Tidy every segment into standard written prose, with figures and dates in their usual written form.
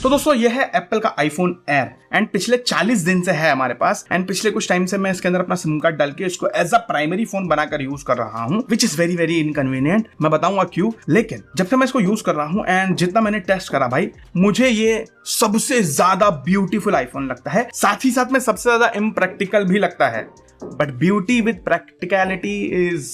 तो दोस्तों ये है एप्पल का आईफोन एयर एंड पिछले 40 दिन से है हमारे पास एंड पिछले कुछ टाइम से मैं इसके अंदर अपना सिम कार्ड डाल के इसको एज अ प्राइमरी फोन बनाकर यूज कर रहा हूँ, which is very very inconvenient. मैं बताऊंगा क्यों, लेकिन जब से मैं इसको यूज कर रहा हूँ एंड जितना मैंने टेस्ट करा भाई, मुझे ये सबसे ज्यादा ब्यूटीफुल आईफोन लगता है, साथ ही साथ में सबसे ज्यादा इम्प्रैक्टिकल भी लगता है। But beauty with practicality is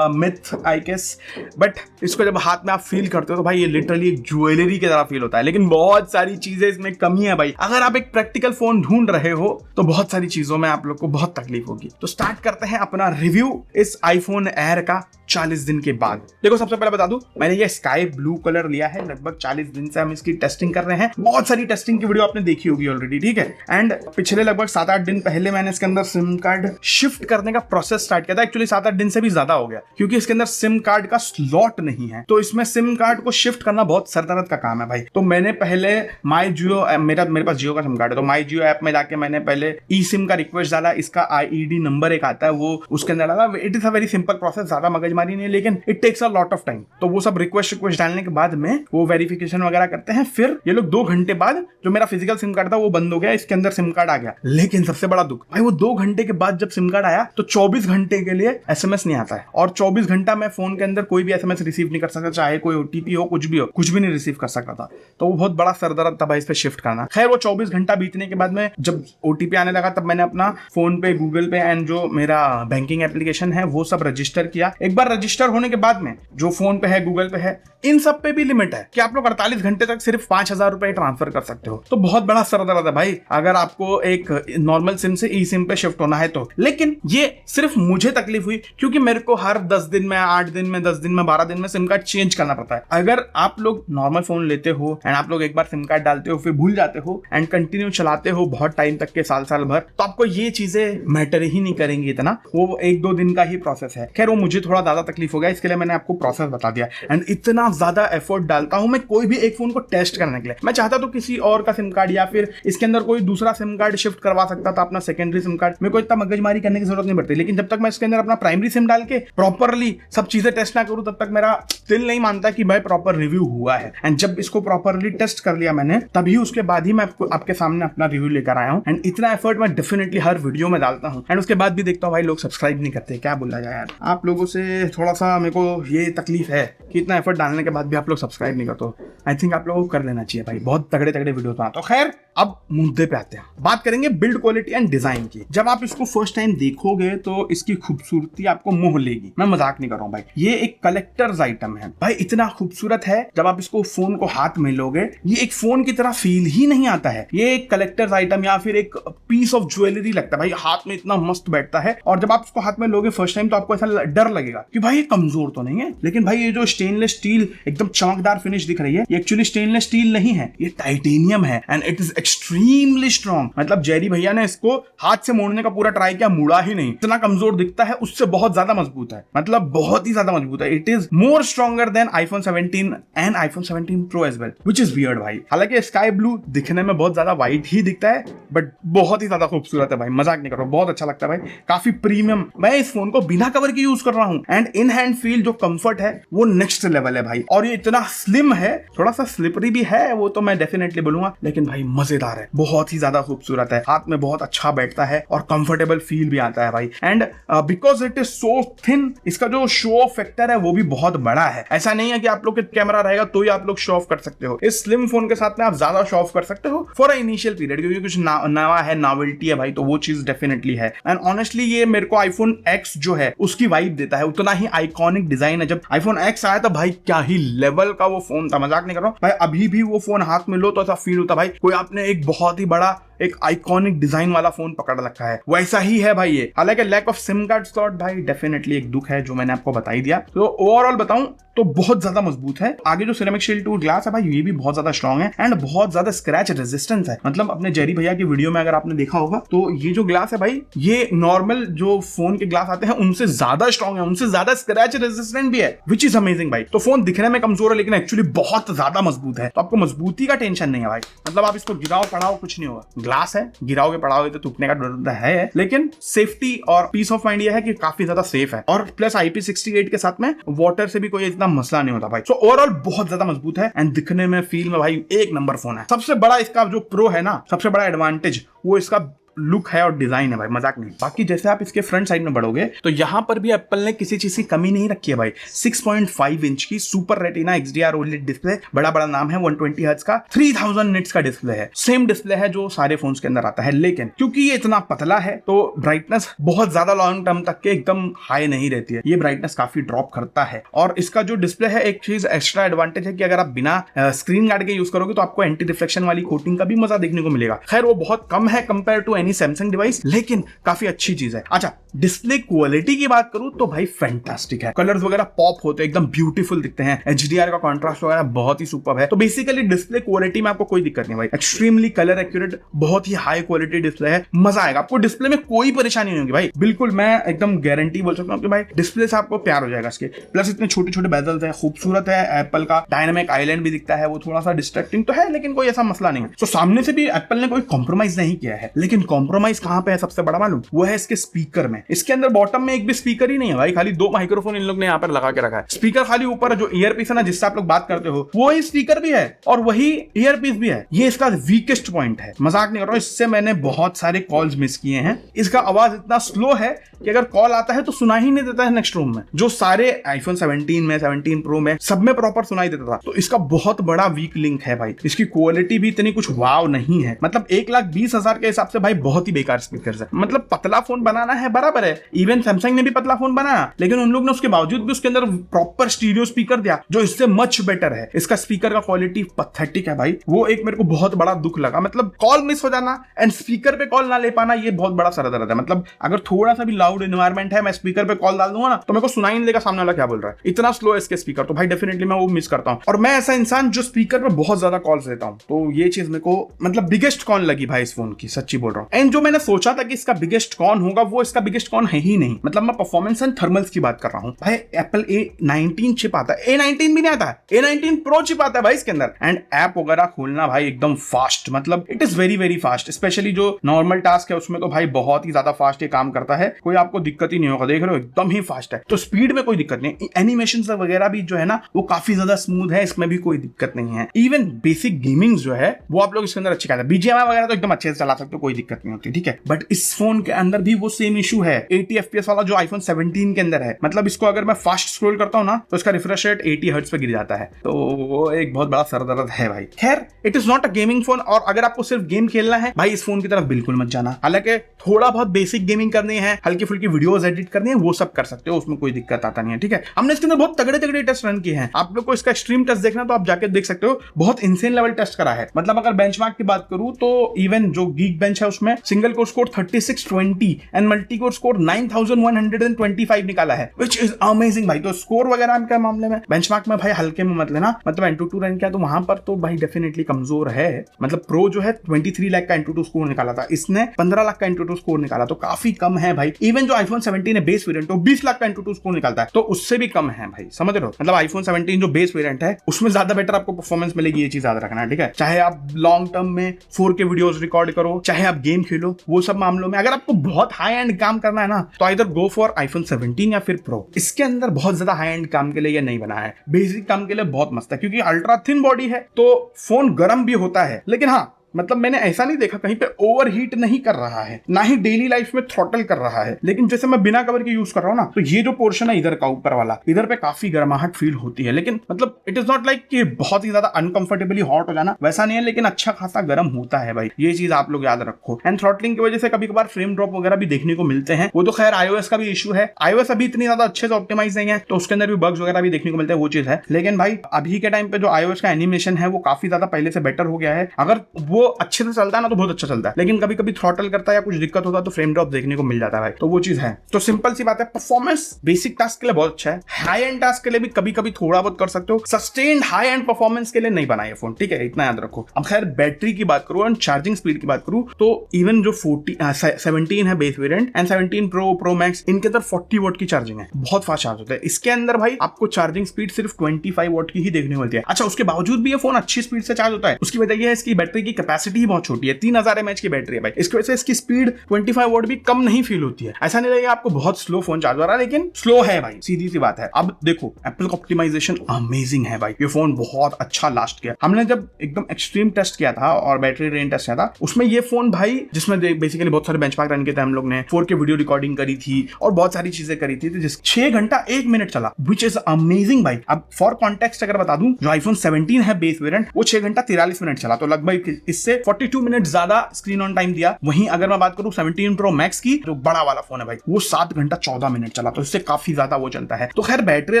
myth I guess. But इसको जब हाथ में आप फील करते हो तो भाई ये लिटरली एक ज्वेलरी की तरह फील होता है, लेकिन बहुत सारी चीजें इसमें कमी है भाई। अगर आप एक प्रैक्टिकल फोन ढूंढ रहे हो तो बहुत सारी चीजों में आप लोग को बहुत तकलीफ होगी। तो स्टार्ट करते हैं अपना रिव्यू इस आईफोन एयर का 40 दिन के बाद। देखो सबसे पहले बता दूं, मैंने ये स्काई ब्लू कलर लिया है। लगभग 40 दिन से हम इसकी टेस्टिंग कर रहे हैं। बहुत सारी टेस्टिंग की वीडियो आपने देखी होगी ऑलरेडी, ठीक है। एंड पिछले लगभग 7-8 दिन पहले मैंने इसके अंदर सिम कार्ड शिफ्ट करने का प्रोसेस स्टार्ट किया था। एक्चुअली 7-8 दिन से भी ज्यादा हो गया, क्योंकि इसके अंदर सिम कार्ड का स्लॉट नहीं है। तो इसमें सिम कार्ड को शिफ्ट करना बहुत सरदर्द का काम है भाई। तो मैंने पहले माई जियो, मेरे पास जियो का सिम कार्ड है, तो माई जियो ऐप में जाके मैंने पहले ई सिम का रिक्वेस्ट डाला। इसका IED नंबर एक आता है, वो उसके अंदर डाला। It is a very simple process, ज्यादा मगजमारी नहीं है, लेकिन it takes a lot of time. तो वो सब रिक्वेस्ट डालने के बाद में वो वेरिफिकेशन वगैरह करते हैं। फिर ये लोग 2 घंटे बाद जो मेरा फिजिकल सिम कार्ड था वो बंद हो गया, इसके अंदर सिम कार्ड आ गया। लेकिन सबसे बड़ा दुख भाई, वो 2 घंटे के बाद जब सिम कार्ड आया तो 24 घंटे के लिए SMS नहीं आता है, और 24 घंटा मैं फोन के अंदर कोई भी SMS रिसीव नहीं कर सकता, चाहे कोई OTP हो, कुछ भी हो, कुछ भी नहीं रिसीव कर सकता था। तो वो बहुत बड़ा सरदर्द था भाई इस पे शिफ्ट करना। खैर वो 24 घंटा बीतने के बाद में जब OTP आने लगा, तब मैंने अपना फोन पे गूगल पे एंड जो मेरा बैंकिंग एप्लीकेशन है वो सब रजिस्टर किया। एक बार रजिस्टर होने के बाद में जो फोन पे है, गूगल पे है, इन सब पे भी लिमिट है कि आप लोग 48 घंटे तक सिर्फ 5,000 रुपए ट्रांसफर कर सकते हो। तो बहुत बड़ा सरदर्द है भाई अगर आपको एक नॉर्मल सिम से ई सिम पे शिफ्ट होना है तो। लेकिन ये सिर्फ मुझे तकलीफ हुई क्योंकि मेरे को हर 10 दिन में, 8 दिन में, 10 दिन में, 12 दिन में सिम कार्ड चेंज करना पड़ता है। अगर आप लोग नॉर्मल फोन लेते हो एंड आप लोग एक बार सिम कार्ड डालते हो, फिर भूल जाते हो एंड कंटिन्यू चलाते हो बहुत टाइम तक के, साल भर, तो आपको ये चीजें मैटर ही नहीं करेंगी इतना। वो 1-2 दिन का ही प्रोसेस है। खैर वो मुझे थोड़ा ज्यादा तकलीफ हो गया, इसके लिए मैंने आपको प्रोसेस बता दिया। एंड इतना ज्यादा एफर्ट डालता हूं मैं कोई भी एक फोन को टेस्ट करने के लिए। मैं चाहता तो किसी और का सिम कार्ड या फिर इसके अंदर कोई दूसरा सिम कार्ड शिफ्ट करवा सकता था, अपना सेकेंडरी सिम कार्ड। मेरे को इतना मगजमारी करने की जरूरत नहीं पड़ती। लेकिन जब तक मैं इसके अंदर अपना प्राइमरी सिम डाल के प्रॉपरली सब चीजें टेस्ट ना करूं, तब तक मेरा दिल नहीं मानता कि भाई प्रॉपर रिव्यू हुआ है। एंड जब इसको प्रॉपरली टेस्ट कर लिया मैंने, तभी उसके बाद ही मैं आपके सामने अपना रिव्यू लेकर आया हूं। एंड इतना एफर्ट मैं डेफिनेटली हर वीडियो में डालता हूं। एंड उसके बाद भी देखता हूं भाई लोग सब्सक्राइब नहीं करते। क्या बोला जाए यार, आप लोगों से थोड़ा सा मेरे को ये तकलीफ है कि इतना एफर्ट डालने के बाद भी आप लोग सब्सक्राइब नहीं करते। आई थिंक आप लोगों को कर लेना चाहिए भाई, बहुत तगड़े वीडियो तो। खैर अब मुद्दे पे आते हैं, बात करेंगे बिल्ड क्वालिटी एंड डिजाइन की। जब आप इसको फर्स्ट टाइम देखोगे तो इसकी खूबसूरती आपको मोह लेगी। मैं मजाक नहीं कर रहा हूं भाई, ये एक कलेक्टर्स आइटम है भाई। इतना खूबसूरत है, जब आप इसको फोन को हाथ में लोगे ये एक फोन की तरह फील ही नहीं आता है। ये एक कलेक्टर्स आइटम या फिर एक पीस ऑफ ज्वेलरी लगता है भाई, हाथ में इतना मस्त बैठता है। और जब आप इसको हाथ में लोगे फर्स्ट टाइम तो आपको ऐसा डर लगेगा कि भाई ये कमजोर तो नहीं है। लेकिन भाई ये जो स्टेनलेस स्टील एकदम चमकदार फिनिश दिख रही है, ये एक्चुअली स्टेनलेस स्टील नहीं है, ये टाइटेनियम है and it is extremely strong. मतलब जेरी भैया ने इसको हाथ से मोड़ने का पूरा ट्राई किया, मुड़ा ही नहीं। इतना कमजोर दिखता है, उससे बहुत ज्यादा मजबूत है, मतलब बहुत ही ज्यादा मजबूत है। It is more stronger than iPhone 17 and iPhone 17 Pro as well, which is weird भाई। हालांकि स्काई ब्लू दिखने में बहुत ज्यादा व्हाइट ही दिखता है, बट बहुत ही ज्यादा खूबसूरत है भाई, मजाक नहीं कर रहा हूं, बहुत अच्छा लगता है भाई, काफी प्रीमियम। मैं इस फोन को बिना कवर के यूज कर रहा हूं एंड इन हैंड फील जो कंफर्ट है वो नेक्स्ट लेवल है भाई। और ये इतना स्लिम है, थोड़ा सा स्लिपरी भी है वो तो मैं डेफिनेटली बोलूंगा, लेकिन भाई मजेदार है, बहुत ही ज्यादा खूबसूरत है, हाथ में बहुत अच्छा बैठता है और कंफर्टेबल फील भी आता है भाई। And because it is so thin, इसका जो शो ऑफ फैक्टर है वो भी बहुत बड़ा है। ऐसा नहीं है कि आप लोग के कैमरा रहेगा तो ही आप लोग शो ऑफ कर सकते हो। इस स्लिम फोन के साथ में आप ज्यादा शो ऑफ कर सकते हो फॉर अ इनिशियल पीरियड, क्योंकि कुछ नया है, नॉवेल्टी है भाई, तो वो चीज डेफिनेटली है। एंड ऑनेस्टली ये मेरे को iPhone X जो है उसकी वाइब देता है, उतना ही आइकॉनिक डिजाइन है। जब iPhone X आया था भाई क्या ही लेवल का वो फोन था, मजाक नहीं कर रहा हूं भाई। अभी भी वो फोन हाथ में लो तो ऐसा फील होता भाई कोई आपने एक बहुत ही बड़ा एक आइकॉनिक डिजाइन वाला फोन पकड़ रखा है, वैसा ही है भाई ये। हालांकि lack of SIM card slot भाई डेफिनेटली एक दुख है, जो मैंने आपको बता ही दिया। तो ओवरऑल बताऊं तो बहुत ज्यादा मजबूत है। आगे जो सिरेमिक शील्ड टूल ग्लास है भाई ये भी बहुत ज्यादा स्ट्रॉन्ग है एंड बहुत ज्यादा स्क्रैच रेजिस्टेंस है। मतलब अपने जेरी भैया की वीडियो में अगर आपने देखा होगा तो ये जो ग्लास है भाई, ये नॉर्मल जो फोन के ग्लास आते हैं उनसे ज्यादा स्ट्रॉन्ग है, उनसे ज्यादा स्क्रैच रेजिस्टेंट भी है, विच इज अमेजिंग भाई। तो फोन दिखने में कमजोर है लेकिन एक्चुअली बहुत ज्यादा मजबूत है, तो आपको मजबूती का टेंशन नहीं है भाई। मतलब आप इसको गिराओ पड़ाओ कुछ नहीं होगा, ग्लास है, गिराओगे पड़ाओगे तो टूटने का डर है, लेकिन सेफ्टी और पीस ऑफ माइंड ये है कि काफी ज्यादा सेफ है। और प्लस IP68 के साथ में वाटर से भी कोई इतना मसला नहीं होता भाई। सो ओवरऑल बहुत ज्यादा मजबूत है एंड दिखने में फील में भाई एक नंबर फोन है। सबसे बड़ा इसका जो प्रो है ना, सबसे बड़ा एडवांटेज वो इसका लुक है और डिजाइन है भाई, मजाक नहीं। बाकी जैसे आप इसके फ्रंट साइड में बढ़ोगे तो यहां पर भी एप्पल ने किसी चीज की कमी नहीं रखी है भाई। 6.5 इंच की super retina XDR OLED display, बड़ा बड़ा नाम है, 120 हर्ट्ज का 3000 निट्स का डिस्प्ले है। सेम डिस्प्ले है जो सारे फोन्स के अंदर आता है, लेकिन क्योंकि ये इतना पतला है तो ब्राइटनेस बहुत ज्यादा लॉन्ग टर्म तक के एकदम हाई नहीं रहती है, ये ब्राइटनेस काफी ड्रॉप करता है। और इसका जो डिस्प्ले है, एक चीज एक्स्ट्रा एडवांटेज है कि अगर आप बिना स्क्रीन गार्ड के यूज करोगे तो आपको एंटी रिफ्लेक्शन वाली कोटिंग का भी मजा देखने को मिलेगा। खैर वो बहुत कम है compare to any Samsung device, लेकिन काफी अच्छी चीज है। अच्छा, डिस्प्ले क्वालिटी की बात करूं तो भाई फैंटास्टिक है। कलर्स वगैरह पॉप होते हैं, एकदम ब्यूटीफुल दिखते हैं, HDR का कॉन्ट्रास्ट वगैरह बहुत ही सुपर है। तो बेसिकली डिस्प्ले क्वालिटी में आपको कोई दिक्कत नहीं भाई, एक्सट्रीमली कलर एक्यूरेट, बहुत ही हाई क्वालिटी डिस्प्ले है, मजा आएगा आपको। डिस्प्ले में कोई परेशानी नहीं होगी भाई, बिल्कुल मैं एकदम गारंटी बोल सकता हूँ कि भाई डिस्प्ले से आपको प्यार हो जाएगा इसके। प्लस इतने छोटे छोटे बेजल्स है, खूबसूरत है, एप्पल का डायनामिक आइलैंड भी दिखता है, वो थोड़ा सा डिस्ट्रैक्टिंग तो है लेकिन कोई ऐसा मसला नहीं है। तो सामने से भी एप्पल ने कोई कॉम्प्रोमाइज नहीं किया है, लेकिन कॉम्प्रोमाइज कहां पे है सबसे बड़ा मालूम, वो है इसके स्पीकर में। इसके अंदर बॉटम में एक भी स्पीकर ही नहीं है भाई, खाली 2 माइक्रोफोन इन लोग ने यहाँ पर लगा के रखा है। स्पीकर खाली ऊपर जो ईयरपीस है ना जिससे आप लोग बात करते हो, वो ही स्पीकर भी है और वही ईयरपीस भी है। ये इसका वीकेस्ट पॉइंट है, मजाक नहीं कर रहा हूं, इससे मैंने बहुत सारे कॉल्स मिस किए हैं। इसका आवाज इतना स्लो है कि अगर कॉल आता है तो सुना ही नहीं देता है नेक्स्ट रूम में, जो सारे आईफोन 17 में, 17 प्रो में सब में प्रॉपर सुनाई देता था। तो इसका बहुत बड़ा वीक लिंक है भाई। इसकी क्वालिटी भी इतनी कुछ वाव नहीं है, मतलब 1,20,000 के हिसाब से भाई बहुत ही बेकार स्पीकर है। मतलब पतला फोन बनाना है बराबर है, इवन सैमसंग ने भी पतला फोन बनाया, लेकिन उन लोग ने उसके बावजूद भी उसके अंदर प्रॉपर स्टीरियो स्पीकर दिया जो इससे मच बेटर है। इसका स्पीकर का क्वालिटी पैथेटिक है भाई, वो एक मेरे को बहुत बड़ा दुख लगा। मतलब कॉल मिस हो जाना एंड स्पीकर पे कॉल ना ले पाना, ये बहुत बड़ा सरदर्द है। मतलब अगर थोड़ा सा भी लाउड एनवायरमेंट है, मैं स्पीकर पे कॉल डाल दूंगा ना तो मेरे को सुनाई नहीं देगा सामने वाला क्या बोल रहा है, इतना स्लो है इसके स्पीकर। तो भाई डेफिनेटली मैं वो मिस करता हूं, और मैं ऐसा इंसान जो स्पीकर पे बहुत ज्यादा कॉल्स लेता हूं, तो ये चीज मेरे को मतलब बिगेस्ट कॉन लगी भाई इस फोन की, सच्ची बोल रहा हूं। एंड जो मैंने सोचा था कि इसका बिगेस्ट कॉन होगा, वो इसका बिगेस्ट कॉन है ही नहीं। मतलब मैं परफॉर्मेंस एंड थर्मल्स की बात कर रहा हूं भाई। एप्पल A19 चिप आता है, A19 भी नहीं आता है, A19 प्रो चिप आता है भाई इसके अंदर। एंड ऐप वगैरह खोलना भाई एकदम फास्ट, मतलब it is very very fast. Specially जो नॉर्मल टास्क है उसमें तो भाई बहुत ही ज्यादा फास्ट ये काम करता है, कोई आपको दिक्कत ही नहीं होगा। देख रहे हो एकदम ही फास्ट है, तो स्पीड में कोई दिक्कत नहीं। एनिमेशन वगैरह भी जो है ना वो काफी ज्यादा स्मूथ है, इसमें भी कोई दिक्कत नहीं है। इवन बेसिक गेमिंग जो है वो आप लोग इसके अंदर अच्छी करते हैं, BGMI वगैरह तो एकदम अच्छे से चला सकते हो, कोई दिक्कत नहीं होती, ठीक है। बट इस फोन के अंदर भी वो सेम इशू है 80 FPS वाला जो आईफोन 17 के अंदर है। मतलब इसको अगर मैं फास्ट स्क्रॉल करता हूं ना तो इसका रिफ्रेश रेट 80 हर्ट्ज पे गिर जाता है, तो वो एक बहुत बड़ा सरदर्द है भाई। खैर it is not a gaming phone, और अगर आपको सिर्फ गेम खेलना है भाई इस फोन की तरफ बिल्कुल मत जाना। हालांकि थोड़ा बहुत बेसिक गेमिंग करनी है, हल्की फुल्की वीडियोस एडिट करनी है, वो सब कर सकते हो, उसमें कोई दिक्कत आता नहीं है, ठीक है। हमने इसके अंदर बहुत तगड़े तगड़े टेस्ट रन किए हैं। आप लोग को इसका एक्सट्रीम टेस्ट देखना तो आप जाके देख सकते हो, बहुत इंसेन लेवल टेस्ट करा है। मतलब अगर बेंचमार्क की बात करूं तो इवन जो गीक बेंच है उसमें single core score 3620 and multi core score 9125 निकाला है, विच इज अमेजिंग भाई। तो स्कोर वगैरह के मामले में बेंचमार्क में भाई हल्के में मत लेना, मतलब Antutu रन किया तो वहां पर तो भाई डेफिनेटली कमजोर है। मतलब प्रो जो है 23 लाख का Antutu स्कोर निकाला था, इसने 15 लाख का Antutu स्कोर निकाला, तो काफी कम है भाई। इवन जो आईफोन 17 है बेस वेरिएंट, तो 20 लाख का Antutu स्कोर निकालता है, तो उससे भी कम है भाई, समझ रहे हो। मतलब आईफोन 17 जो बेस वेरिएंट है उसमें ज्यादा बेटर आपको परफॉर्मेंस मिलेगी, ये चीज याद रखना है, ठीक है। चाहे आप लॉन्ग टर्म में 4K वीडियोस रिकॉर्ड करो, चाहे आप गेम खेलो, वो सब मामलों में अगर आपको बहुत हाई एंड काम करना है ना तो आइदर गो फॉर आईफोन 17 या फिर प्रो। इसके अंदर बहुत ज्यादा हाई एंड काम के लिए ये नहीं बना है, बेसिक काम के लिए बहुत मस्त है, क्योंकि अल्ट्रा थिन बॉडी है तो फोन गर्म भी होता है, लेकिन हाँ मतलब मैंने ऐसा नहीं देखा कहीं पे ओवरहीट नहीं कर रहा है, ना ही डेली लाइफ में थ्रॉटल कर रहा है। लेकिन जैसे मैं बिना कवर के यूज कर रहा हूं ना, तो ये जो पोर्शन है इधर का ऊपर वाला, इधर पे काफी गर्माहट फील होती है, लेकिन मतलब इट इज नॉट लाइक कि बहुत ही ज्यादा अनकंफर्टेबली हॉट हो जाना, वैसा नहीं है, लेकिन अच्छा खासा गर्म होता है भाई, ये चीज आप लोग याद रखो। एंड थ्रॉटलिंग की वजह से कभी कभार फ्रेम ड्रॉप वगैरह भी देखने को मिलते हैं, वो तो खैर iOS का भी इशू है। iOS अभी इतनी ज्यादा अच्छे से ऑप्टिमाइज नहीं है, तो उसके अंदर भी बग्स वगैरह भी देखने को मिलते हैं, वो चीज है। लेकिन भाई अभी के टाइम पे जो iOS का एनिमेशन है वो काफी ज्यादा पहले से बेटर हो गया है। अगर वो अच्छे से चलता ना तो बहुत अच्छा चलता है, लेकिन कभी कभी थ्रॉटल करता है या कुछ दिक्कत होता है तो फ्रेम ड्रॉप देखने को मिल जाता है भाई, तो वो चीज है। तो सिंपल सी बात है, परफॉर्मेंस बेसिक टास्क के लिए बहुत अच्छा है, हाई एंड टास्क के लिए भी कभी कभी थोड़ा बहुत कर सकते हो, सस्टेन्ड हाई एंड परफॉर्मेंस के लिए नहीं बना ये फोन, ठीक है, इतना याद रखो। अब खैर बैटरी की बात करूं एंड चार्जिंग स्पीड की बात करूं तो इवन जो 17 है base variant and 17 pro max, इनके अंदर 40 वॉट की चार्जिंग है, बहुत फास्ट चार्ज होता है। इसके अंदर भाई आपको चार्जिंग स्पीड सिर्फ 25 वॉट की ही देखने को मिलती है। अच्छा, उसके बावजूद भी ये फोन अच्छी स्पीड से चार्ज होता है, उसकी वजह यह है इसकी बैटरी की कैपेसिटी ही बहुत छोटी है, 3000 mAh की बैटरी है भाई, इसकी वजह से इसकी स्पीड 25 वॉट भी कम नहीं फील होती है। ऐसा नहीं लगेगा आपको बहुत स्लो फोन चार्ज हो रहा है, लेकिन स्लो है भाई, सीधी सी बात है। अब देखो एप्पल का ऑप्टिमाइजेशन अमेजिंग है भाई, ये फोन बहुत अच्छा लास्ट किया। हमने जब एकदम एक्सट्रीम टेस्ट किया था और बैटरी रेंज टेस्ट किया था, उसमें ये फोन भाई, जिसमें बेसिकली बहुत सारे बेंचमार्क रन किए थे हम लोग ने, 4K वीडियो रिकॉर्डिंग करी थी और बहुत सारी चीजें करी थी, जिस 6 घंटा 1 मिनट चला, विच इज अमेजिंग भाई। अब फॉर कॉन्टेक्स्ट अगर बता दूं, जो आईफोन 17 है बेस वेरिएंट, वो 6 घंटा 43 मिनट चला, तो लगभग इससे 42 मिनट ज्यादा स्क्रीन ऑन टाइम दिया। वहीं अगर मैं बात करूं 17 प्रो मैक्स की, जो बड़ा वाला फोन है भाई, वो 7 घंटा 14 मिनट चला, तो इससे काफी ज्यादा वो चलता है। तो खैर बैटरी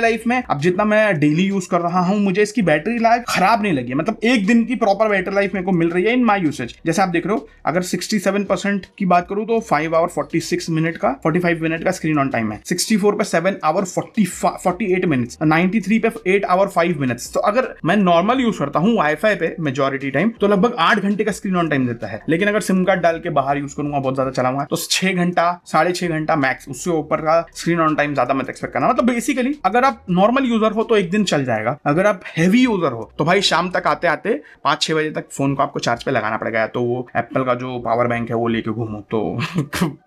लाइफ में अब जितना मैं डेली यूज कर रहा हूं, मुझे इसकी बैटरी लाइफ खराब नहीं लगी, मतलब एक दिन की प्रॉपर बैटरी लाइफ मेरे को मिल रही है इन माई यूसेज। जैसे आप देख रहे हो, अगर 67% की बात करूं तो 5 आवर 45 मिनट का 45 मिनट का स्क्रीन ऑन टाइम है, 64 पे 7 आवर 48 मिनट्स, 93 पे 8 आवर 5 मिनट्स। तो अगर मैं नॉर्मल यूज करता हूं वाईफाई पे मेजॉरिटी टाइम, तो लगभग 8 घंटे का स्क्रीन ऑन टाइम देता है। लेकिन अगर सिम कार्ड डाल के बाहर यूज करूंगा, बहुत ज्यादा चलाऊंगा, तो 6 घंटा 6.5 घंटा मैक्स, उससे ऊपर का स्क्रीन ऑन टाइम ज्यादा मत एक्सपेक्ट करना। मतलब बेसिकली अगर आप नॉर्मल यूजर हो तो एक दिन चल जाएगा, अगर आप हैवी यूजर हो तो भाई शाम तक आते आते 5-6 बजे तक फोन को आपको चार्ज पे लगाना पड़ेगा। तो वो एप्पल का जो पावर बैंक है वो लेके घूमो, तो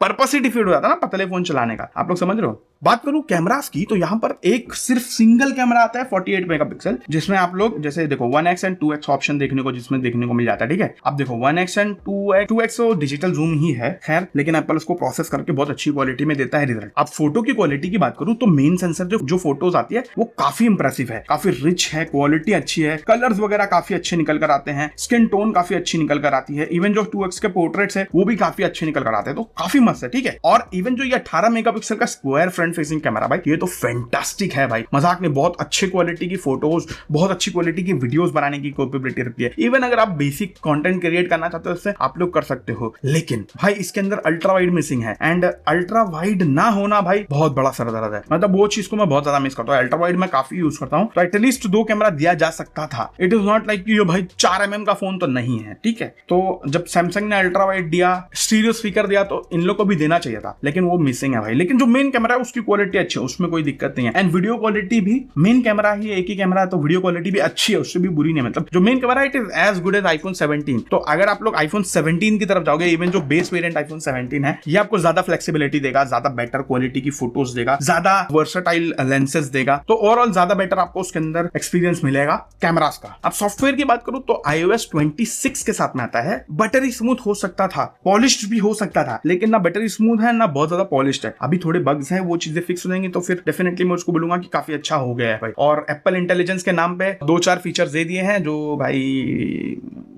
पर्पस ही डिफीट हो जाता है ना पतले फोन चलाने का। आप लोग समझ रहे हो। बात करूं कैमरास की, तो यहाँ पर एक सिर्फ सिंगल कैमरा आता है 48 मेगापिक्सल, जिसमें आप लोग जैसे देखो 1x एंड 2x ऑप्शन देखने को जिसमें देखने को मिल जाता है, ठीक है। अब देखो 1x एंड 2x तो डिजिटल जूम ही है खैर, लेकिन एप्पल उसको प्रोसेस करके बहुत अच्छी क्वालिटी में देता है रिजल्ट। अब फोटो की क्वालिटी की बात करूं तो मेन सेंसर जो फोटोज आती है वो काफी इंप्रेसिव है, काफी रिच है, क्वालिटी अच्छी है, कलर्स वगैरह काफी अच्छे निकल कर आते हैं, स्किन टोन काफी अच्छी निकल कर आती है, इवन जो 2x के पोर्ट्रेट्स है वो भी काफी अच्छे निकल कर आते हैं, तो काफी मस्त है, ठीक है। और इवन जो ये 18 मेगापिक्सल का स्क्वायर फ्रंट फेसिंग कैमरा भाई, ये तो फैंटास्टिक है भाई, मजाक नहीं। बहुत अच्छे क्वालिटी की फोटोज, बहुत अच्छी क्वालिटी की वीडियोस बनाने की कैपेबिलिटी रखती है। इवन अगर आप बेसिक कंटेंट क्रिएट करना चाहते हो इससे आप लोग कर सकते हो, लेकिन भाई इसके अंदर अल्ट्रा वाइड मिसिंग है, एंड अल्ट्रा वाइड ना होना भाई बहुत बड़ा सरदर्द है। मतलब वो चीज को मैं बहुत ज्यादा मिस करता हूँ। अल्ट्रा वाइड मैं काफी यूज करता हूँ, तो एटलीस्ट 2 कैमरा दिया जा सकता था। इट इज नॉट लाइक ये भाई 4 mm का फोन तो नहीं है, ठीक है। तो जब सैमसंग ने अल्ट्रा वाइड दिया, स्टीरियो स्पीकर दिया, तो इन लोग को भी देना चाहिए था, लेकिन वो मिसिंग है भाई। लेकिन जो मेन कैमरा है उसकी क्वालिटी अच्छी है, उसमें कोई दिक्कत नहीं है, एंड वीडियो क्वालिटी भी, मेन कैमरा ही एक ही कैमरा है तो वीडियो क्वालिटी भी अच्छी है, उससे भी बुरी नहीं। मतलब जो मेन कैमरा है it is as good as iPhone 17। तो अगर आप लोग आईफोन 17 की तरफ जाओगे, इवन जो बेस वेरिएंट आईफोन 17 है, ये आपको ज्यादा फ्लेक्सिबिलिटी देगा, ज्यादा बेटर क्वालिटी की फोटोज देगा, ज्यादा वर्सेटाइल लेंसेज देगा, तो ओवरऑल ज्यादा बेटर आपको उसके अंदर एक्सपीरियंस मिलेगा कैमरास का। अब सॉफ्टवेयर की बात करूं तो iOS 26 के साथ में आता है। बटरी स्मूथ हो सकता था, पॉलिश्ड भी हो सकता था, लेकिन ना बटरी स्मूथ है ना बहुत ज्यादा पॉलिश्ड है। अभी थोड़े बग्स हैं, वो चीजें फिक्स हो जाएंगी तो फिर डेफिनेटली मैं उसको बोलूंगा कि काफी अच्छा हो गया है भाई। और एप्पल इंटेलिजेंस के नाम पे 2-4 फीचर्स दे दिए हैं जो भाई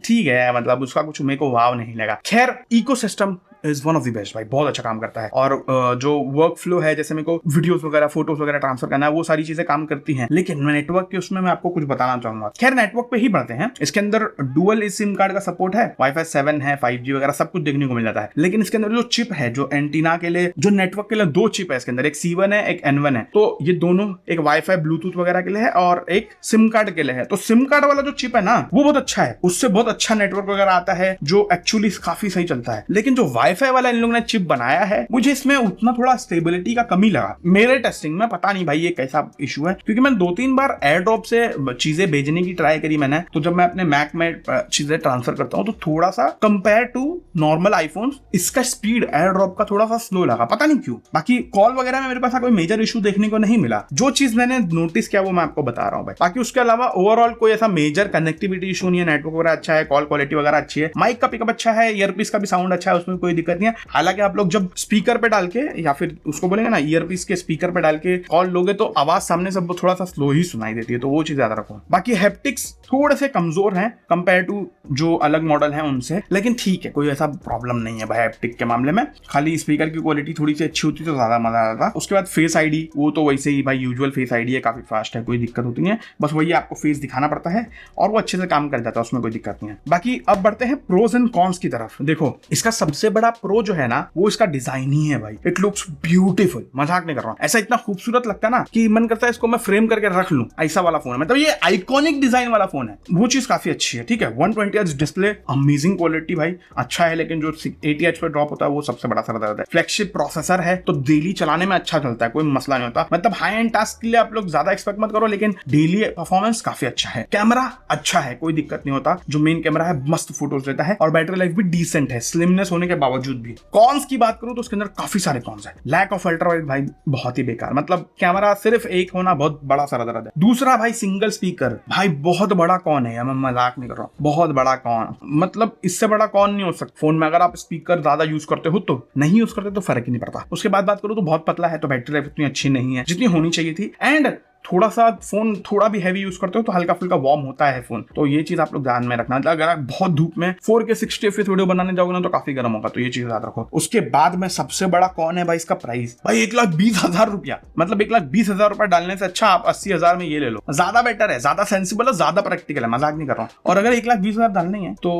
ठीक है, मतलब उसका कुछ मेरे को वाव नहीं लगा। खैर ecosystem is one of the best भाई, बहुत अच्छा काम करता है। और जो वर्क फ्लो है, जैसे मेरे को वीडियोस वगैरह फोटोज वगैरह ट्रांसफर करना है, वो सारी चीजें काम करती हैं। लेकिन मैं नेटवर्क के उसमें मैं आपको कुछ बताना चाहूंगा। खैर नेटवर्क पे ही बढ़ते हैं। इसके अंदर डुअल सिम कार्ड का सपोर्ट है, वाईफाई 7 है, 5G वगैरह सब कुछ देखने को मिल जाता है। लेकिन इसके अंदर जो चिप है, जो एंटीना के लिए, जो नेटवर्क के लिए 2 चिप है इसके अंदर, एक C1 है, एक N1 है। तो ये दोनों एक वाईफाई ब्लूटूथ वगैरह के लिए है और एक सिम कार्ड के लिए है। तो सिम कार्ड वाला जो चिप है ना, वो बहुत अच्छा है, उससे बहुत अच्छा नेटवर्क वगैरह आता है, जो एक्चुअली काफी सही चलता है। लेकिन जो वाईफाई वाला इन लोगों ने चिप बनाया है, मुझे इसमें उतना थोड़ा स्टेबिलिटी का कमी लगा मेरे टेस्टिंग में। पता नहीं भाई ये कैसा इशू है, क्योंकि मैं 2-3 बार एयर ड्रॉप से चीजें भेजने की ट्राई करी मैंने, तो जब मैं अपने मैक में चीजें ट्रांसफर करता हूं तो थोड़ा सा कंपेयर टू नॉर्मल आईफोन इसका स्पीड एयर ड्रॉप का थोड़ा सा स्लो लगा, पता नहीं क्यों। बाकी कॉल वगैरह में मेरे पास कोई मेजर इशू देखने को नहीं मिला। जो चीज मैंने नोटिस किया वो मैं आपको बता रहा हूं भाई। बाकी उसके अलावा ओवरऑल कोई ऐसा मेजर कनेक्टिविटी इशू नहीं है, नेटवर्क वगैरह अच्छा है, कॉल क्वालिटी वगैरह अच्छी है, माइक का पिकअप अच्छा है, ईयरपीस का भी साउंड अच्छा है, उसमें कोई दिक्कत नहीं है। हालांकि आप लोग जब स्पीकर पे डाल के या फिर उसको बोलेंगे ना ईयरपीस के स्पीकर पे डाल के कॉल लोगे तो आवाज सामने से थोड़ा सा स्लो ही सुनाई देती है, तो वो चीज याद रखो। बाकी हैप्टिक्स थोड़े से कमजोर हैं कंपेयर टू जो अलग मॉडल हैं उनसे, लेकिन ठीक है, कोई ऐसा प्रॉब्लम नहीं है भाई हैप्टिक के मामले में। खाली स्पीकर की क्वालिटी थोड़ी सी अच्छी होती तो ज्यादा मजा आता। उसके बाद फेस आईडी, वो तो वैसे ही भाई यूजुअल फेस आईडी है, काफी फास्ट है, कोई दिक्कत होती नहीं है, बस वही आपको फेस दिखाना पड़ता है और वो अच्छे से काम कर जाता है, उसमें कोई दिक्कत नहीं है। बाकी अब बढ़ते हैं प्रोज एंड कॉन्स की तरफ। देखो इसका सबसे बड़ा 11 प्रो जो है ना वो इसका डिजाइन ही है भाई, इट लुक्स ब्यूटीफुल, मजाक नहीं कर रहा हूँ, ऐसा इतना खूबसूरत लगता है ना कि मन करता है इसको मैं फ्रेम करके रख लूं, ऐसा वाला फोन है, मतलब ये आइकॉनिक डिजाइन वाला फोन है, वो चीज काफी अच्छी है। ठीक है, 120 हर्ट्ज डिस्प्ले, अमेजिंग क्वालिटी भाई, अच्छा है, लेकिन जो 80 हर्ट्ज पे ड्रॉप होता है वो सबसे बड़ा सर दर्द है। फ्लैगशिप प्रोसेसर है तो डेली चलाने में अच्छा चलता है, कोई मसला नहीं होता, मतलब हाई एंड टास्क के लिए आप लोग ज्यादा एक्सपेक्ट मत करो, लेकिन डेली परफॉर्मेंस काफी अच्छा है। कैमरा अच्छा है, कोई दिक्कत नहीं होता, जो मेन कैमरा है मस्त फोटोज लेता है, और बैटरी लाइफ भी डिसेंट है स्लिमनेस होने के बावजूद भी। कॉन्स की बात करूं तो उसके अंदर काफी सारे कॉन्स है। लैक ऑफ अल्ट्रावाइड भाई बहुत ही बेकार, मतलब कैमरा सिर्फ एक होना बहुत बड़ा सर दर्द है। दूसरा भाई सिंगल स्पीकर, भाई बहुत बड़ा कौन है, मैं मजाक नहीं कर रहा हूं, बहुत बड़ा कौन, मतलब इससे बड़ा कौन नहीं हो सकता फोन में। अगर आप स्पीकर ज्यादा यूज करते हो तो, नहीं यूज करते तो फर्क ही नहीं पड़ता। उसके बाद बात करूं तो बहुत पतला है, तो बैटरी लाइफ इतनी अच्छी नहीं है जितनी होनी चाहिए थी, एंड थोड़ा सा फोन थोड़ा भी हैवी यूज करते हो तो हल्का फुल्का वार्म होता है फोन, तो ये चीज आप लोग ध्यान में रखना। अगर आप बहुत धूप में 4K 60 FPS वीडियो बनाने जाओगे ना तो काफी गर्म होगा, तो ये चीज याद रखो। उसके बाद में सबसे बड़ा कौन है भाई, इसका प्राइस भाई 1,20,000 रुपया, मतलब 1,20,000 रुपया डालने से अच्छा आप 80,000 में ये ले लो, ज्यादा बेटर है, ज्यादा सेंसिबल है, ज्यादा प्रैक्टिकल है, मजाक नहीं कर रहा हूँ। और अगर 1,20,000 डालने हैं तो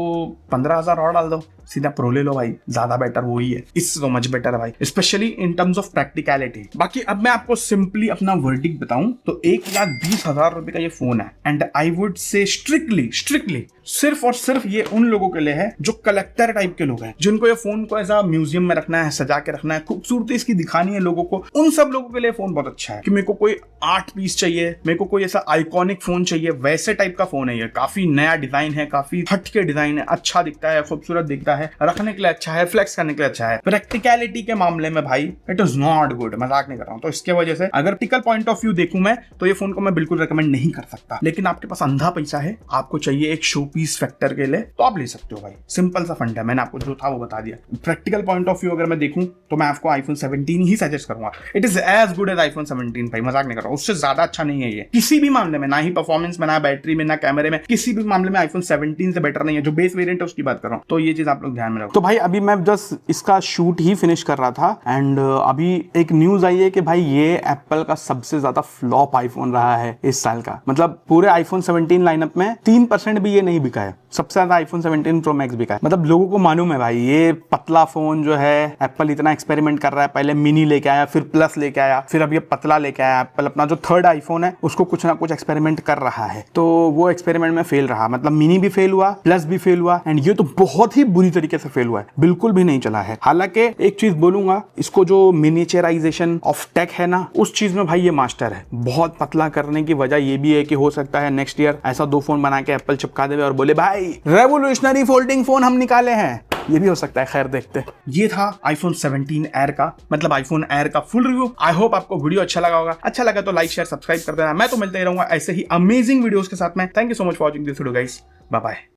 15,000 और डाल दो, सीधा प्रो ले लो भाई, ज्यादा बेटर वही है, इससे तो मच बेटर है भाई, specially in terms of practicality. बाकी अब मैं आपको सिंपली अपना वर्डिक्ट बताऊं तो 1,20,000 रुपए का ये फोन है, and I would say strictly सिर्फ और सिर्फ ये उन लोगों के लिए है जो कलेक्टर टाइप के लोग हैं, जिनको ये फोन को ऐसा म्यूजियम में रखना है, सजा के रखना है, खूबसूरती इसकी दिखानी है लोगों को, उन सब लोगों के लिए फोन बहुत अच्छा है। कि मेरे को कोई 8 पीस चाहिए, मेरे को कोई ऐसा आइकॉनिक फोन चाहिए, वैसे टाइप का फोन है ये, काफी नया डिजाइन है, काफी हटके डिजाइन है, अच्छा दिखता है, खूबसूरत दिखता है, रखने के लिए अच्छा है, फ्लेक्स करने के लिए अच्छा है। प्रैक्टिकलिटी के मामले में भाई इट इज नॉट गुड, मजाक नहीं कर रहा हूं। तो इसके वजह से अगर टिकल पॉइंट ऑफ व्यू देखूं मैं तो ये फोन को मैं बिल्कुल रेकमेंड नहीं कर सकता, लेकिन आपके पास अंधा पैसा है, आपको चाहिए एक शो पीस फैक्टर के लिए, तो आप ले सकते हो भाई, सिंपल सा फंड है, मैंने आपको जो था वो बता दिया। प्रैक्टिकल पॉइंट ऑफ व्यू अगर मैं देखूं तो मैं आपको आईफोन 17 ही सजेस्ट करूंगा, it is as good as iPhone 17 भाई, मजाक नहीं कर रहा हूं, उससे ज्यादा अच्छा नहीं है ये किसी भी मामले में, ना ही परफॉर्मेंस में, ना बैटरी में, ना कैमरे में, किसी भी मामले में आईफोन 17 से बेटर नहीं है, जो बेस वेरिएंट है उसकी बात कर रहा हूं, तो ये चीज आप लोग ध्यान में रखो। तो भाई अभी मैं जस्ट इसका शूट ही फिनिश कर रहा था, एंड अभी एक न्यूज आई है कि भाई ये एप्पल का सबसे ज्यादा फ्लॉप आईफोन रहा है इस साल का, मतलब पूरे आईफोन 17 लाइनअप में 3% भी ये नहीं बिका है, सबसे ज्यादा आईफोन 17 प्रो मैक्स बिका है। मतलब लोगों को मालूम है भाई ये पतला फोन जो है एप्पल इतना एक्सपेरिमेंट कर रहा है, पहले मिनी लेके आया, फिर प्लस लेके आया, फिर अब ये पतला लेके आया। एप्पल अपना जो थर्ड आईफोन है उसको कुछ ना कुछ एक्सपेरिमेंट कर रहा है, तो वो एक्सपेरिमेंट में फेल रहा, मतलब मिनी भी फेल हुआ, प्लस भी फेल हुआ, एंड ये तो बहुत ही बुरी तरीके से फेल हुआ है, बिल्कुल भी नहीं चला है। हालांकि एक चीज बोलूंगा, इसको जो मिनिएचराइजेशन ऑफ टेक है ना, उस चीज में भाई ये मास्टर है। बहुत पतला करने की वजह ये भी है कि हो सकता है नेक्स्ट ईयर ऐसा 2 फोन बना के एप्पल चिपका दे और बोले भाई रेवोल्यूशनरी फोल्डिंग फोन हम निकाले हैं, ये भी हो सकता है। खैर देखते। ये था आईफोन 17 एयर का, मतलब आईफोन एयर का फुल रिव्यू। आई होप आपको वीडियो अच्छा लगा होगा, अच्छा लगा तो लाइक शेयर सब्सक्राइब कर देना। मैं तो मिलते ही रहूंगा ऐसे ही अमेजिंग वीडियोस के साथ में। Thank you so much for watching this video guys, bye bye.